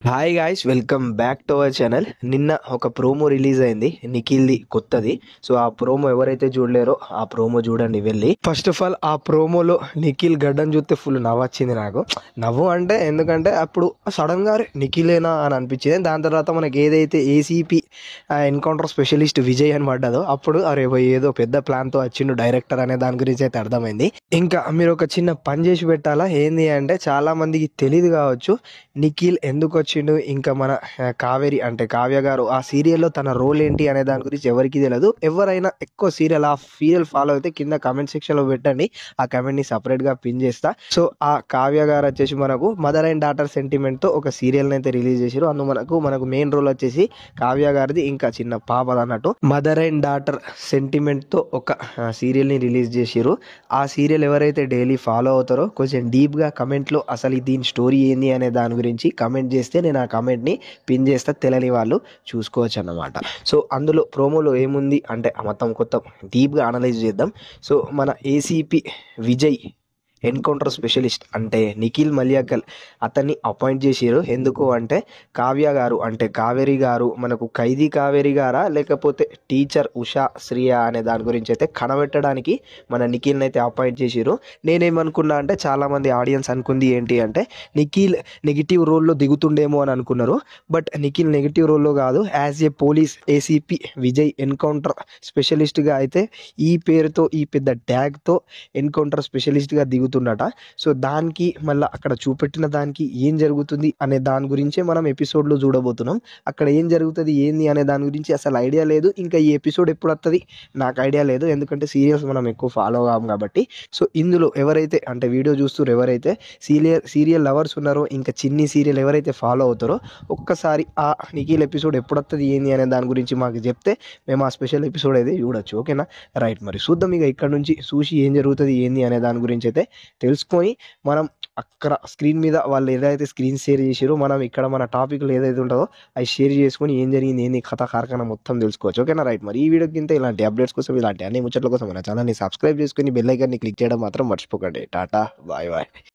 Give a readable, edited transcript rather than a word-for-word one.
Hi guys, welcome back to our channel. నిన్న ఒక promo release అయింది నిఖిల్ది, కొత్తది. సో ఆ ప్రోమో ఎవరైతే చూడలేరో ఆ ప్రోమో చూడండి వెళ్ళి. ఫస్ట్ ఆఫ్ ఆల్ ఆ ప్రోమోలో నిఖిల్ గడ్డం చూస్తే ఫుల్ నవ్వు వచ్చింది నాకు. నవ్వు అంటే ఎందుకంటే అప్పుడు సడన్ గా నిఖిలేనా అని అనిపించింది. దాని తర్వాత మనకి ఏదైతే ఏసీపీ ఎన్కౌంటర్ స్పెషలిస్ట్ విజయ్ అని పడ్డదో అప్పుడు అరే ఏదో పెద్ద ప్లాన్ తో వచ్చిండు డైరెక్టర్ అనే దాని గురించి అయితే అర్థమైంది. ఇంకా మీరు ఒక చిన్న పని చేసి పెట్టాలా, ఏంది అంటే చాలా మందికి తెలియదు కావచ్చు నిఖిల్ ఎందుకు వచ్చిండు, ఇంకా మన కావేరి అంటే కావ్య గారు ఆ సీరియల్లో తన రోల్ ఏంటి అనే దాని గురించి ఎవరికి తెలియదు. ఎవరైనా ఎక్కువ సీరియల్ ఫాలో అయితే కింద కామెంట్ సెక్షన్ లో పెట్టండి, ఆ కమెంట్ ని సపరేట్ గా పిన్ చేస్తా. సో ఆ కావ్య గారు వచ్చేసి మనకు మదర్ అండ్ డాటర్ సెంటిమెంట్ తో ఒక సీరియల్ అయితే రిలీజ్ చేసారు. అందు మనకు మెయిన్ రోల్ వచ్చేసి కావ్య గారిది, ఇంకా చిన్న పాపది అన్నట్టు. మదర్ అండ్ డాటర్ సెంటిమెంట్ తో ఒక సీరియల్ ని రిలీజ్ చేసారు. ఆ సీరియల్ ఎవరైతే డైలీ ఫాలో అవుతారో కొంచెం డీప్ గా కమెంట్ లో అసలు దీని స్టోరీ ఏంది అనే దాని గురించి కమెంట్ చేస్తే నేను ఆ కమెంట్ ని పిన్ చేస్తా, తెలియని వాళ్ళు చూసుకోవచ్చు అన్నమాట. సో అందులో ప్రోమోలో ఏముంది అంటే మొత్తం కొత్త డీప్ గా అనలైజ్ చేద్దాం. సో మన ఏసీపీ విజయ్ ఎన్కౌంటర్ స్పెషలిస్ట్ అంటే నిఖిల్ మల్యాకల్ అతన్ని అపాయింట్ చేసారు. ఎందుకు అంటే కావ్య గారు అంటే కావేరి గారు మనకు ఖైదీ కావేరి గారా లేకపోతే టీచర్ ఉషా శ్రియ అనే దాని గురించి అయితే కనబెట్టడానికి మన నిఖిల్ని అయితే అపాయింట్ చేసారు. నేనేమనుకున్నా అంటే చాలా మంది ఆడియన్స్ అనుకుంది ఏంటి అంటే నిఖిల్ నెగిటివ్ రోల్లో దిగుతుండేమో అని అనుకున్నారు. బట్ నిఖిల్ నెగిటివ్ రోల్లో కాదు, as a police ACP Vijay encounter స్పెషలిస్ట్గా అయితే ఈ పేరుతో ఈ పెద్ద ట్యాగ్తో ఎన్కౌంటర్ స్పెషలిస్ట్గా దిగుతుండట. సో దానికి మళ్ళీ అక్కడ చూపెట్టిన దానికి ఏం జరుగుతుంది అనే దాని గురించే మనం ఎపిసోడ్లో చూడబోతున్నాం. అక్కడ ఏం జరుగుతుంది ఏంది అనే దాని గురించి అసలు ఐడియా లేదు. ఇంకా ఈ ఎపిసోడ్ ఎప్పుడు వస్తుంది నాకు ఐడియా లేదు, ఎందుకంటే సీరియల్స్ మనం ఎక్కువ ఫాలో కాము కాబట్టి. సో ఇందులో ఎవరైతే అంటే వీడియో చూస్తున్నారు, ఎవరైతే సీరియల్ లవర్స్ ఉన్నారో, ఇంకా చిన్ని సీరియల్ ఎవరైతే ఫాలో అవుతారో ఒక్కసారి ఆ నిఖిల్ ఎపిసోడ్ ఎప్పుడు వస్తుంది ఏంది అనే దాని గురించి మాకు చెప్తే మేము ఆ స్పెషల్ ఎపిసోడ్ అయితే చూడొచ్చు. ఓకేనా, రైట్. మరి చూద్దాం ఇక ఇక్కడ నుంచి చూసి ఏం జరుగుతుంది ఏంది అనే దాని గురించి అయితే తెలుసుకొని మనం అక్కడ స్క్రీన్ మీద వాళ్ళు ఏదైతే స్క్రీన్ షేర్ చేసారో మనం ఇక్కడ మన టాపిక్లు ఏదైతే ఉంటుందో అవి షేర్ చేసుకొని ఏం జరిగింది ఏంది కథ కార్ఖానా మొత్తం తెలుసుకోవచ్చు. ఓకేనా, రైట్. మరి ఈ వీడియో కింద ఇలాంటి అప్డేట్స్ కోసం, ఇలాంటి అన్ని ముచ్చట్ల కోసం మన ఛానల్ని సబ్స్క్రైబ్ చేసుకొని బెల్ ఐకాన్ని క్లిక్ చేయడం మాత్రం మర్చిపోకండి. Tata, bye bye.